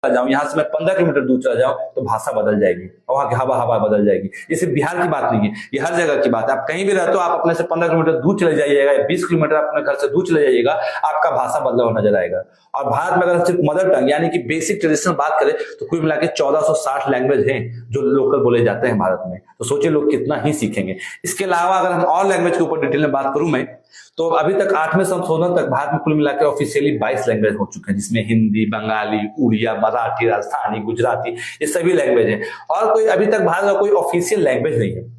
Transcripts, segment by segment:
जाऊं, यहाँ से मैं 15 किलोमीटर दूर चला जाऊं तो भाषा बदल जाएगी और वहां की हवा बदल जाएगी। ये सिर्फ बिहार की बात नहीं है, ये हर जगह की बात है। आप कहीं भी रहते हो, आप अपने से 15 किलोमीटर दूर चले जाइएगा या 20 किलोमीटर अपने घर से दूर चले जाइएगा, आपका भाषा बदला हुआ नजर आएगा। और भारत में अगर सिर्फ मदर टंग यानी कि बेसिक ट्रेडिशनल बात करें तो कुल मिला के 1460 लैंग्वेज हैं जो लोकल बोले जाते हैं भारत में। तो सोचिए लोग कितना ही सीखेंगे। इसके अलावा अगर हम और लैंग्वेज के ऊपर डिटेल में बात करूं मैं, तो अभी तक 8वें संशोधन तक भारत में कुल मिलाकर ऑफिशियली 22 लैंग्वेज हो चुके हैं, जिसमें हिंदी, बंगाली, उड़िया, मराठी, राजस्थानी, गुजराती, ये सभी लैंग्वेज हैं। और कोई अभी तक भारत का कोई ऑफिशियल लैंग्वेज नहीं है।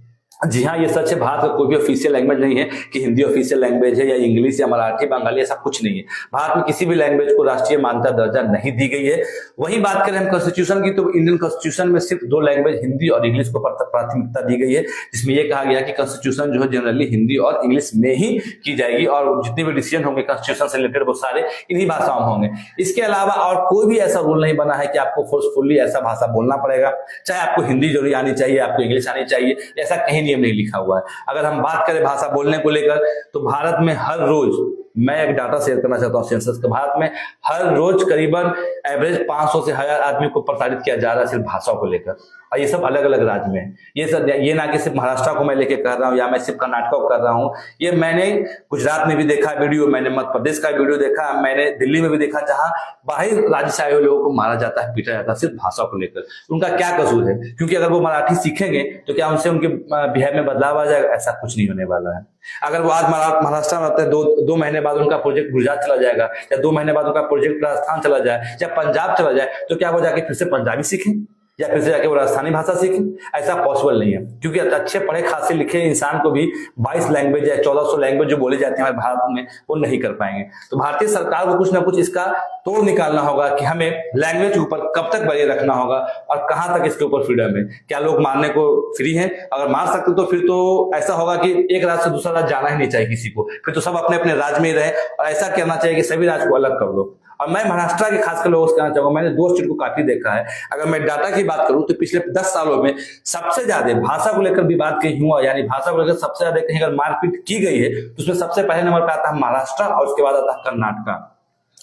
जी हाँ, ये सच है, भारत का कोई भी ऑफिशियल लैंग्वेज नहीं है कि हिंदी ऑफिशियल लैंग्वेज है या इंग्लिश या मराठी, बंगाली, ऐसा कुछ नहीं है। भारत में किसी भी लैंग्वेज को राष्ट्रीय मान्यता दर्जा नहीं दी गई है। वहीं बात करें हम कॉन्स्टिट्यूशन की, तो इंडियन कॉन्स्टिट्यूशन में सिर्फ 2 लैंग्वेज हिंदी और इंग्लिश को प्राथमिकता दी गई है, जिसमें यह कहा गया कि कॉन्स्टिट्यूशन जो है जनरली हिंदी और इंग्लिश में ही की जाएगी और जितने भी डिसीजन होंगे कॉन्स्टिट्यूशन से रिलेटेड वो सारे इन्हीं भाषाओं में होंगे। इसके अलावा और कोई भी ऐसा रूल नहीं बना है कि आपको फोर्सफुली ऐसा भाषा बोलना पड़ेगा, चाहे आपको हिंदी जरूर आनी चाहिए, आपको इंग्लिश आनी चाहिए, ऐसा कहीं नियम नहीं लिखा हुआ है। अगर हम बात करें भाषा बोलने को लेकर, तो भारत में हर रोज, मैं एक डाटा शेयर करना चाहता हूं सेंसस का, भारत में हर रोज करीबन एवरेज 500 से 1000 आदमी को प्रताड़ित किया जा रहा है सिर्फ भाषा को लेकर। और ये सब अलग अलग राज्य में है। ये ना कि सिर्फ महाराष्ट्र को मैं लेके कर रहा हूं या मैं सिर्फ कर्नाटक को कर रहा हूं, ये मैंने गुजरात में भी देखा वीडियो, मैंने मध्य प्रदेश का वीडियो देखा, मैंने दिल्ली में भी देखा, जहां बाहर राज्य से आए हुए लोगों को मारा जाता है, पीटा जाता है सिर्फ भाषा को लेकर। उनका क्या कसूर है? क्योंकि अगर वो मराठी सीखेंगे तो क्या उनसे उनके बिहेव में बदलाव आ जाएगा? ऐसा कुछ नहीं होने वाला है। अगर वो आज महाराष्ट्र में रहते हैं, दो महीने बाद उनका प्रोजेक्ट गुजरात चला जाएगा, या 2 महीने बाद उनका प्रोजेक्ट राजस्थान चला जाए या पंजाब चला जाए, तो क्या वो जाके फिर से पंजाबी सीखें या फिर से जाके वो राजस्थानी भाषा सीखें? ऐसा पॉसिबल नहीं है, क्योंकि अच्छे पढ़े खासे लिखे इंसान को भी 22 लैंग्वेज या 1400 लैंग्वेज जो बोले जाते हैं हमारे भारत में, वो नहीं कर पाएंगे। तो भारतीय सरकार को कुछ ना कुछ इसका तोड़ निकालना होगा कि हमें लैंग्वेज के ऊपर कब तक बने रखना होगा और कहां तक इसके ऊपर फ्रीडम है। क्या लोग मारने को फ्री हैं? अगर मार सकते तो फिर तो ऐसा होगा कि एक राज्य से दूसरा राज्य जाना ही नहीं चाहिए किसी को, फिर तो सब अपने अपने राज्य में ही रहे। और ऐसा करना चाहिए कि सभी राज्य को अलग कर दो। और मैं महाराष्ट्र के खासकर लोगों से कहना चाहूंगा, मैंने 2 स्टेट को काफी देखा है। अगर मैं डाटा की बात करूं तो पिछले 10 सालों में सबसे ज्यादा भाषा को लेकर विवाद कहीं हुआ, यानी भाषा को लेकर सबसे ज्यादा कहीं अगर मारपीट की गई है तो उसमें सबसे पहले नंबर पर आता है महाराष्ट्र और उसके बाद आता है कर्नाटक।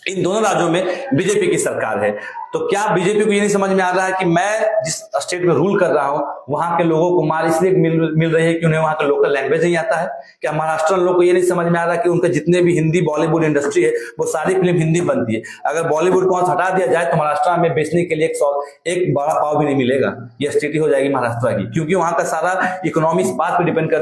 इन दोनों राज्यों में बीजेपी की सरकार है। तो क्या बीजेपी को ये नहीं समझ में आ रहा है कि मैं जिस स्टेट में रूल कर रहा हूं वहां के लोगों को मार इसलिए मिल रही है कि उन्हें वहां का लोकल लैंग्वेज नहीं आता है? क्या महाराष्ट्र लोगों को ये नहीं समझ में आ रहा है कि उनके जितने भी हिंदी बॉलीवुड इंडस्ट्री है वो सारी फिल्म हिंदी बनती है? अगर बॉलीवुड को हटा दिया जाए तो महाराष्ट्र में बेचने के लिए एक बड़ा पाव भी नहीं मिलेगा। यह स्थिति हो जाएगी महाराष्ट्र की, क्योंकि वहां का सारा इकोनॉमी इस बात पर डिपेंड करता है